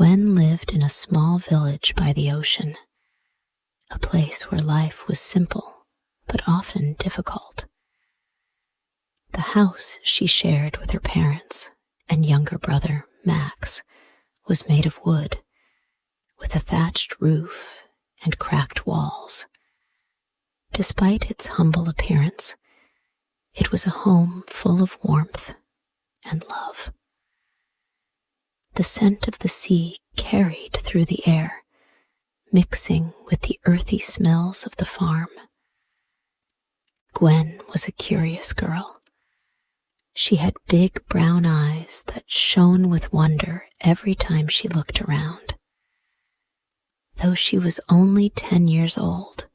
Gwen lived in a small village by the ocean, a place where life was simple but often difficult. The house she shared with her parents and younger brother, Max, was made of wood, with a thatched roof and cracked walls. Despite its humble appearance, it was a home full of warmth and love. The scent of the sea carried through the air, mixing with the earthy smells of the farm. Gwen was a curious girl. She had big brown eyes that shone with wonder every time she looked around. Though she was only 10 years old,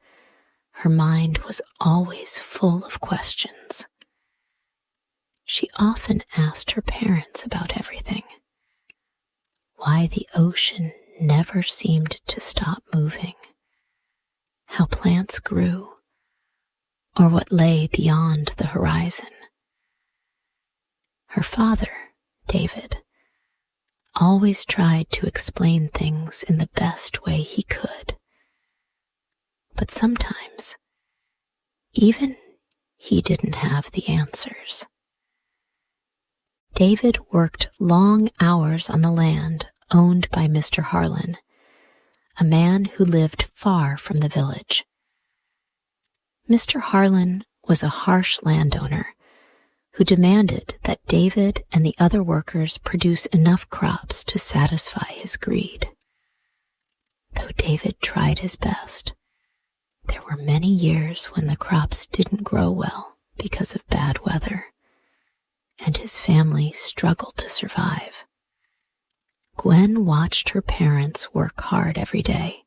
her mind was always full of questions. She often asked her parents about everything. Why the ocean never seemed to stop moving, how plants grew, or what lay beyond the horizon. Her father, David, always tried to explain things in the best way he could. But sometimes, even he didn't have the answers. David worked long hours on the land owned by Mr. Harlan, a man who lived far from the village. Mr. Harlan was a harsh landowner who demanded that David and the other workers produce enough crops to satisfy his greed. Though David tried his best, there were many years when the crops didn't grow well because of bad weather, and his family struggled to survive. Gwen watched her parents work hard every day,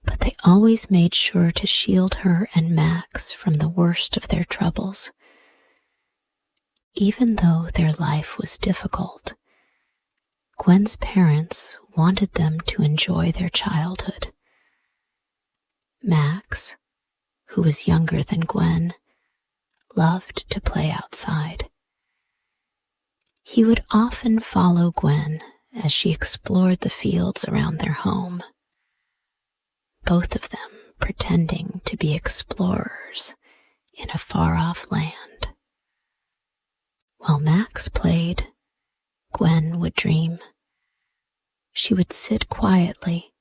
but they always made sure to shield her and Max from the worst of their troubles. Even though their life was difficult, Gwen's parents wanted them to enjoy their childhood. Max, who was younger than Gwen, loved to play outside. He would often follow Gwen as she explored the fields around their home, both of them pretending to be explorers in a far-off land. While Max played, Gwen would dream. She would sit quietly,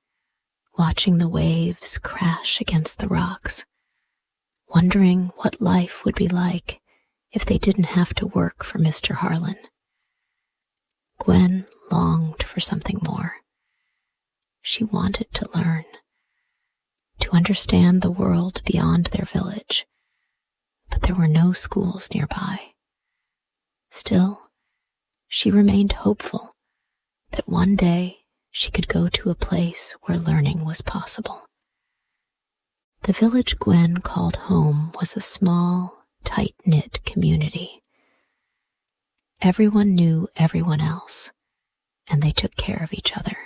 watching the waves crash against the rocks, wondering what life would be like if they didn't have to work for Mr. Harlan. Gwen longed for something more. She wanted to learn, to understand the world beyond their village, but there were no schools nearby. Still, she remained hopeful that one day she could go to a place where learning was possible. The village Gwen called home was a small, tight-knit community. Everyone knew everyone else, and they took care of each other.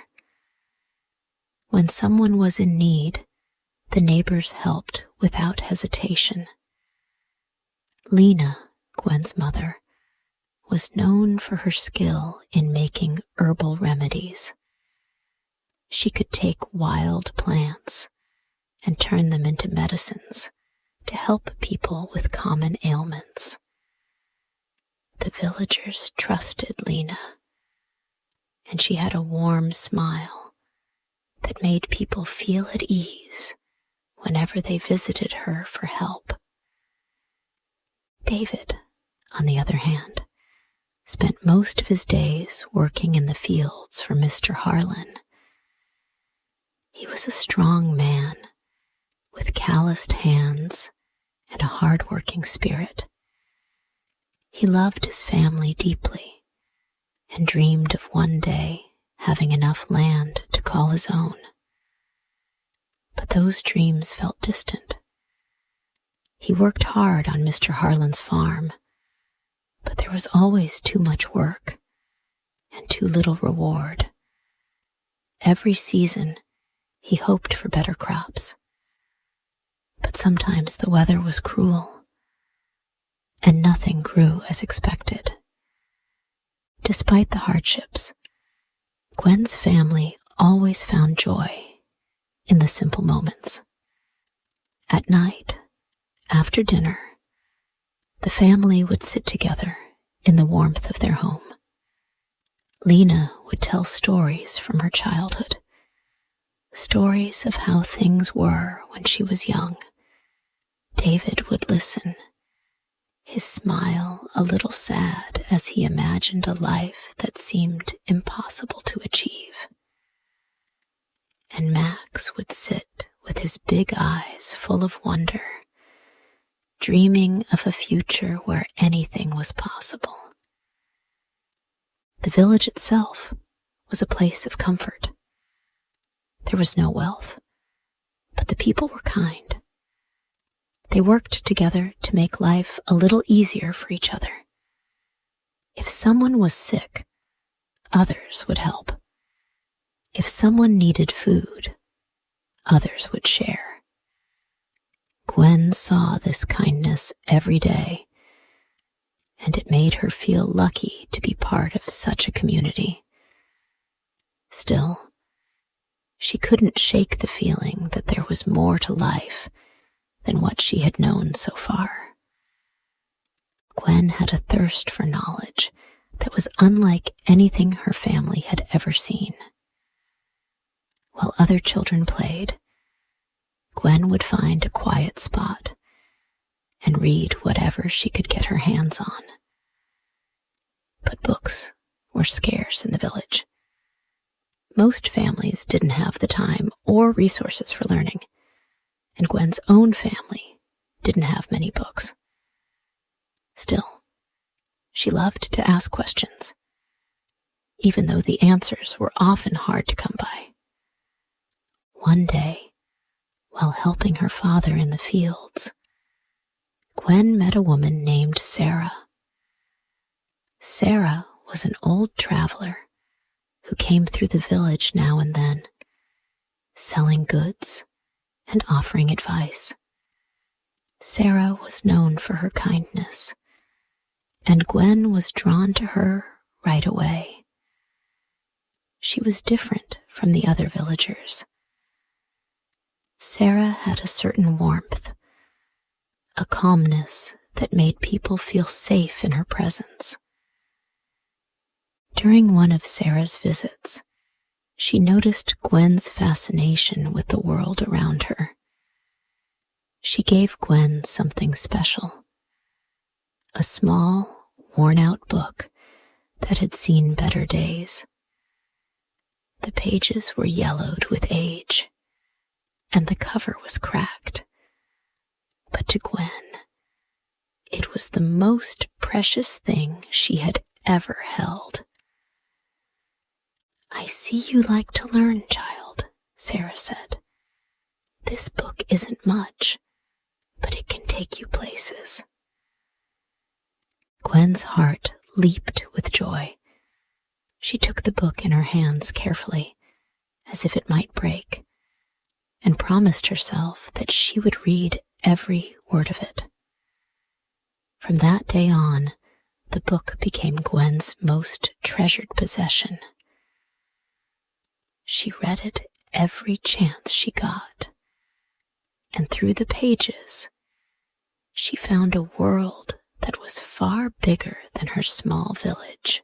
When someone was in need, the neighbors helped without hesitation. Lena, Gwen's mother, was known for her skill in making herbal remedies. She could take wild plants and turn them into medicines to help people with common ailments. The villagers trusted Lena, and she had a warm smile that made people feel at ease whenever they visited her for help. David, on the other hand, spent most of his days working in the fields for Mr. Harlan. He was a strong man with calloused hands and a hard-working spirit. He loved his family deeply and dreamed of one day having enough land to call his own. But those dreams felt distant. He worked hard on Mr. Harlan's farm, but there was always too much work and too little reward. Every season, he hoped for better crops, but sometimes the weather was cruel, and nothing grew as expected. Despite the hardships, Gwen's family always found joy in the simple moments. At night, after dinner, the family would sit together in the warmth of their home. Lena would tell stories from her childhood, stories of how things were when she was young. David would listen, his smile a little sad as he imagined a life that seemed impossible to achieve. And Max would sit with his big eyes full of wonder, dreaming of a future where anything was possible. The village itself was a place of comfort. There was no wealth, but the people were kind. They worked together to make life a little easier for each other. If someone was sick, others would help. If someone needed food, others would share. Gwen saw this kindness every day, and it made her feel lucky to be part of such a community. Still, she couldn't shake the feeling that there was more to life than what she had known so far. Gwen had a thirst for knowledge that was unlike anything her family had ever seen. While other children played, Gwen would find a quiet spot and read whatever she could get her hands on. But books were scarce in the village. Most families didn't have the time or resources for learning, and Gwen's own family didn't have many books. Still, she loved to ask questions, even though the answers were often hard to come by. One day, while helping her father in the fields, Gwen met a woman named Sarah. Sarah was an old traveler who came through the village now and then, selling goods and offering advice. Sarah was known for her kindness, and Gwen was drawn to her right away. She was different from the other villagers. Sarah had a certain warmth, a calmness that made people feel safe in her presence. During one of Sarah's visits, she noticed Gwen's fascination with the world around her. She gave Gwen something special, a small, worn-out book that had seen better days. The pages were yellowed with age, and the cover was cracked. But to Gwen, it was the most precious thing she had ever held. "I see you like to learn, child," Sarah said. "This book isn't much, but it can take you places." Gwen's heart leaped with joy. She took the book in her hands carefully, as if it might break, and promised herself that she would read every word of it. From that day on, the book became Gwen's most treasured possession. She read it every chance she got, and through the pages, she found a world that was far bigger than her small village.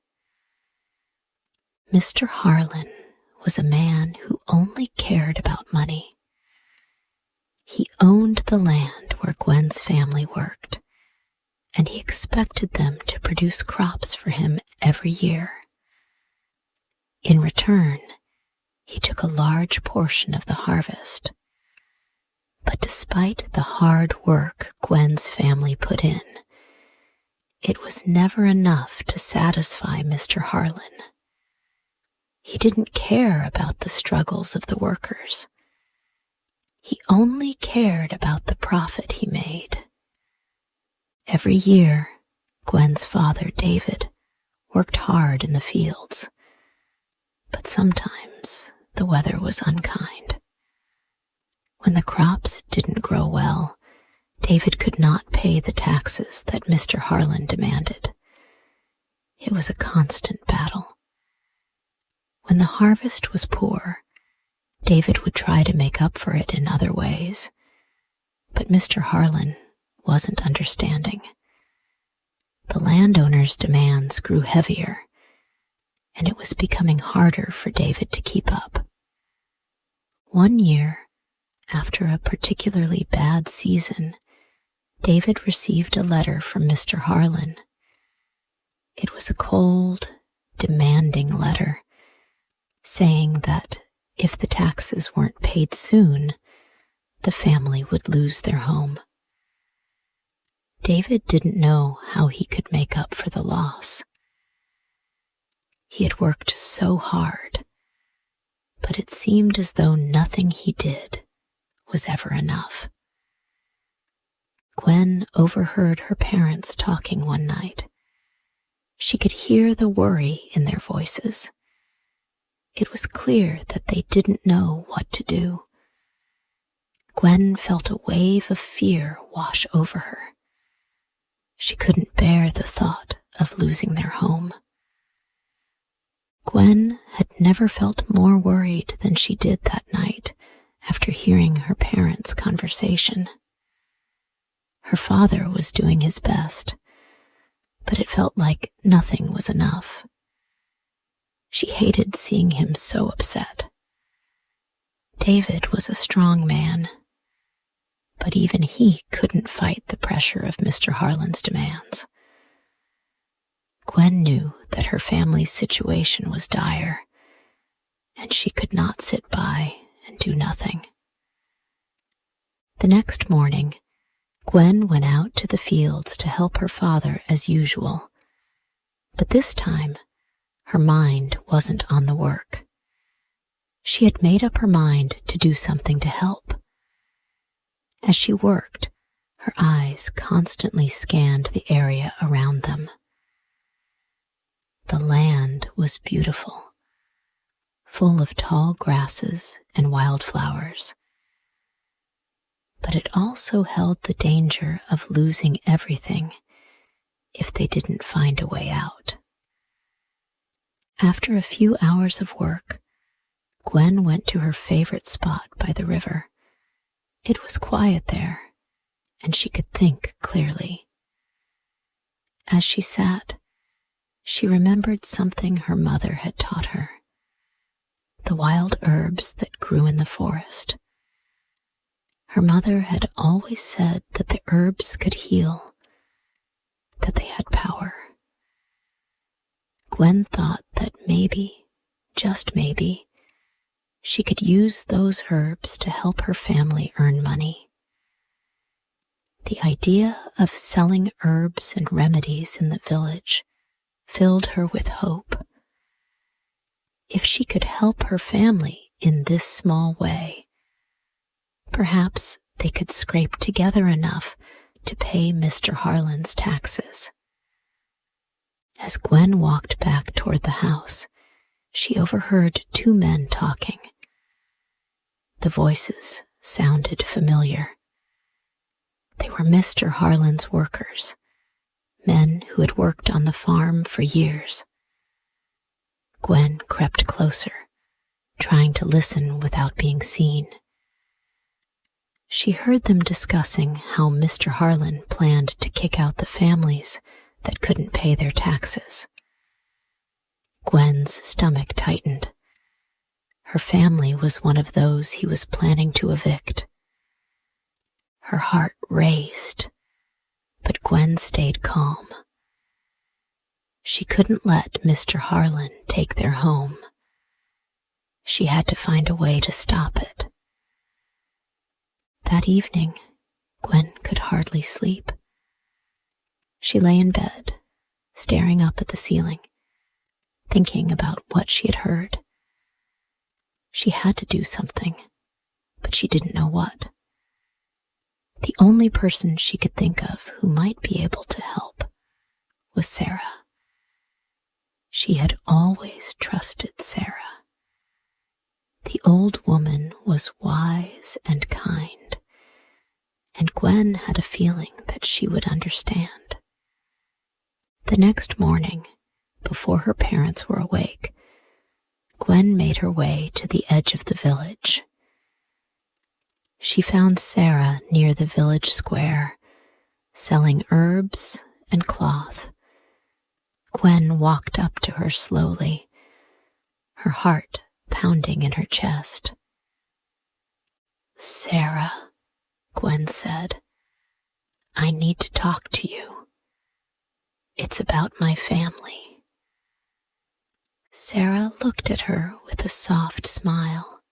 Mr. Harlan was a man who only cared about money. He owned the land where Gwen's family worked, and he expected them to produce crops for him every year. In return, he took a large portion of the harvest. But despite the hard work Gwen's family put in, it was never enough to satisfy Mr. Harlan. He didn't care about the struggles of the workers. He only cared about the profit he made. Every year, Gwen's father, David, worked hard in the fields, but sometimes the weather was unkind. When the crops didn't grow well, David could not pay the taxes that Mr. Harlan demanded. It was a constant battle. When the harvest was poor, David would try to make up for it in other ways, but Mr. Harlan wasn't understanding. The landowner's demands grew heavier, and it was becoming harder for David to keep up. One year, after a particularly bad season, David received a letter from Mr. Harlan. It was a cold, demanding letter, saying that if the taxes weren't paid soon, the family would lose their home. David didn't know how he could make up for the loss. He had worked so hard, but it seemed as though nothing he did was ever enough. Gwen overheard her parents talking one night. She could hear the worry in their voices. It was clear that they didn't know what to do. Gwen felt a wave of fear wash over her. She couldn't bear the thought of losing their home. Gwen had never felt more worried than she did that night after hearing her parents' conversation. Her father was doing his best, but it felt like nothing was enough. She hated seeing him so upset. David was a strong man, but even he couldn't fight the pressure of Mr. Harlan's demands. Gwen knew that her family's situation was dire, and she could not sit by and do nothing. The next morning, Gwen went out to the fields to help her father as usual, but this time her mind wasn't on the work. She had made up her mind to do something to help. As she worked, her eyes constantly scanned the area around them. The land was beautiful, full of tall grasses and wildflowers, but it also held the danger of losing everything if they didn't find a way out. After a few hours of work, Gwen went to her favorite spot by the river. It was quiet there, and she could think clearly. As she sat, she remembered something her mother had taught her: the wild herbs that grew in the forest. Her mother had always said that the herbs could heal, that they had power. Gwen thought that maybe, just maybe, she could use those herbs to help her family earn money. The idea of selling herbs and remedies in the village filled her with hope. If she could help her family in this small way, perhaps they could scrape together enough to pay Mr. Harlan's taxes. As Gwen walked back toward the house, she overheard two men talking. The voices sounded familiar. They were Mr. Harlan's workers, men who had worked on the farm for years. Gwen crept closer, trying to listen without being seen. She heard them discussing how Mr. Harlan planned to kick out the families that couldn't pay their taxes. Gwen's stomach tightened. Her family was one of those he was planning to evict. Her heart raced, but Gwen stayed calm. She couldn't let Mr. Harlan take their home. She had to find a way to stop it. That evening, Gwen could hardly sleep. She lay in bed, staring up at the ceiling, thinking about what she had heard. She had to do something, but she didn't know what. The only person she could think of who might be able to help was Sarah. She had always trusted Sarah. The old woman was wise and kind, and Gwen had a feeling that she would understand. The next morning, before her parents were awake, Gwen made her way to the edge of the village. She found Sarah near the village square, selling herbs and cloth. Gwen walked up to her slowly, her heart pounding in her chest. "Sarah," Gwen said, "I need to talk to you. It's about my family." Sarah looked at her with a soft smile.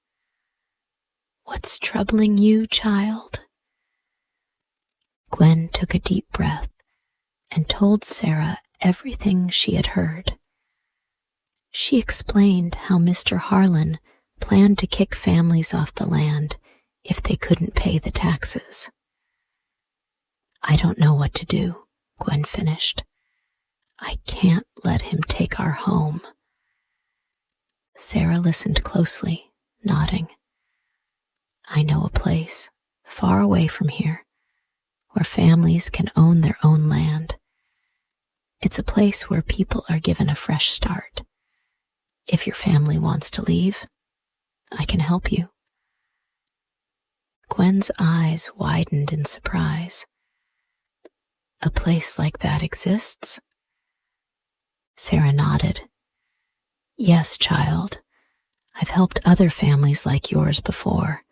"What's troubling you, child?" Gwen took a deep breath and told Sarah everything she had heard. She explained how Mr. Harlan planned to kick families off the land if they couldn't pay the taxes. "I don't know what to do," Gwen finished. "I can't let him take our home." Sarah listened closely, nodding. "I know a place, far away from here, where families can own their own land. It's a place where people are given a fresh start. If your family wants to leave, I can help you." Gwen's eyes widened in surprise. "A place like that exists?" Sarah nodded. "Yes, child. I've helped other families like yours before,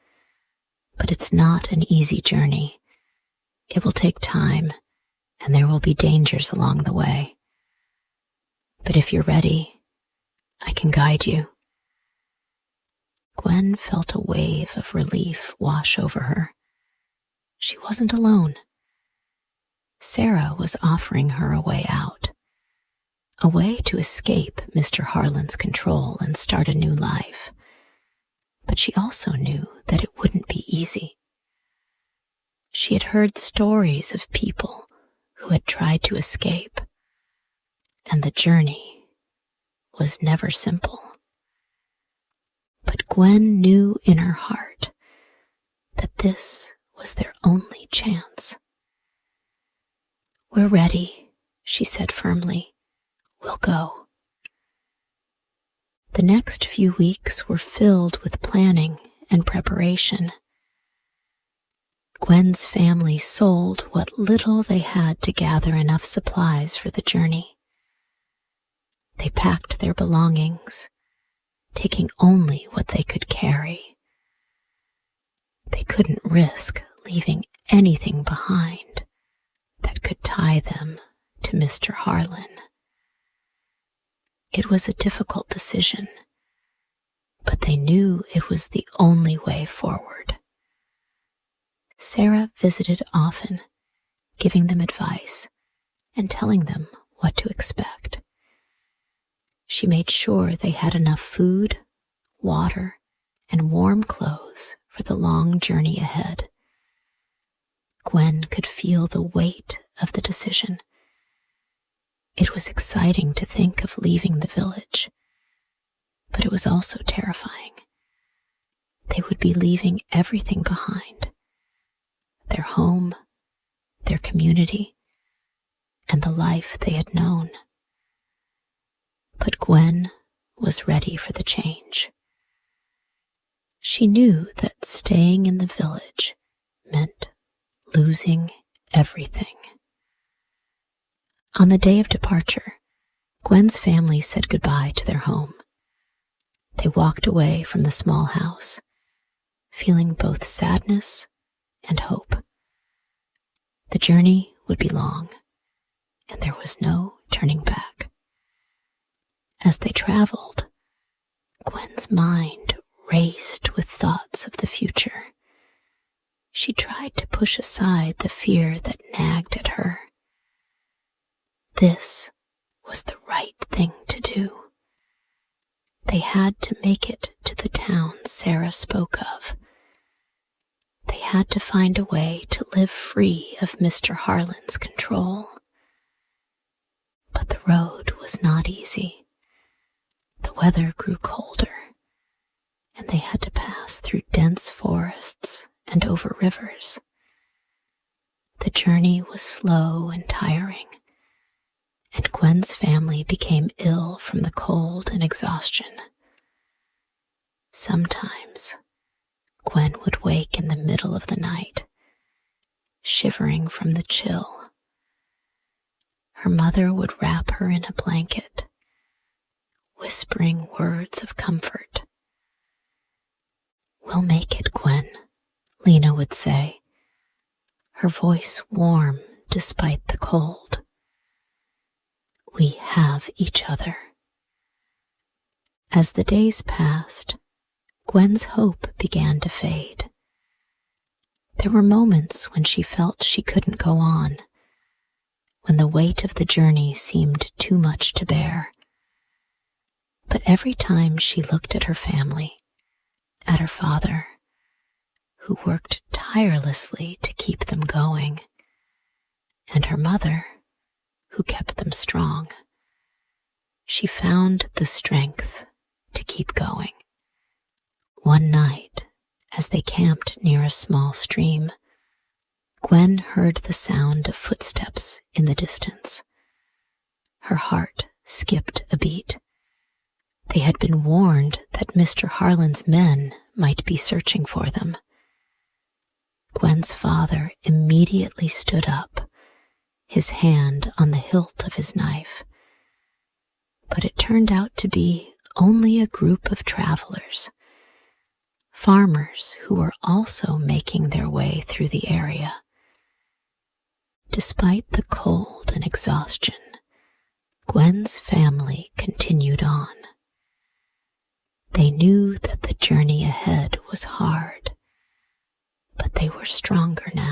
but it's not an easy journey. It will take time, and there will be dangers along the way. But if you're ready, I can guide you." Gwen felt a wave of relief wash over her. She wasn't alone. Sarah was offering her a way out, a way to escape Mr. Harlan's control and start a new life. But she also knew that it wouldn't be easy. She had heard stories of people who had tried to escape, and the journey was never simple. But Gwen knew in her heart that this was their only chance. "We're ready," she said firmly. "We'll go." The next few weeks were filled with planning and preparation. Gwen's family sold what little they had to gather enough supplies for the journey. They packed their belongings, taking only what they could carry. They couldn't risk leaving anything behind that could tie them to Mr. Harlan. It was a difficult decision, but they knew it was the only way forward. Sarah visited often, giving them advice and telling them what to expect. She made sure they had enough food, water, and warm clothes for the long journey ahead. Gwen could feel the weight of the decision. It was exciting to think of leaving the village, but it was also terrifying. They would be leaving everything behind: their home, their community, and the life they had known. But Gwen was ready for the change. She knew that staying in the village meant losing everything. On the day of departure, Gwen's family said goodbye to their home. They walked away from the small house, feeling both sadness and hope. The journey would be long, and there was no turning back. As they traveled, Gwen's mind raced with thoughts of the future. She tried to push aside the fear that nagged at her. This was the right thing to do. They had to make it to the town Sarah spoke of. They had to find a way to live free of Mr. Harlan's control. But the road was not easy. The weather grew colder, and they had to pass through dense forests and over rivers. The journey was slow and tiring, and Gwen's family became ill from the cold and exhaustion. Sometimes Gwen would wake in the middle of the night, shivering from the chill. Her mother would wrap her in a blanket, whispering words of comfort. "We'll make it, Gwen," Lena would say, her voice warm despite the cold. "We have each other." As the days passed, Gwen's hope began to fade. There were moments when she felt she couldn't go on, when the weight of the journey seemed too much to bear. But every time she looked at her family, at her father, who worked tirelessly to keep them going, and her mother, who kept them strong, she found the strength to keep going. One night, as they camped near a small stream, Gwen heard the sound of footsteps in the distance. Her heart skipped a beat. They had been warned that Mr. Harlan's men might be searching for them. Gwen's father immediately stood up, his hand on the hilt of his knife. But it turned out to be only a group of travelers, farmers who were also making their way through the area. Despite the cold and exhaustion, Gwen's family continued on. They knew that the journey ahead was hard, but they were stronger now.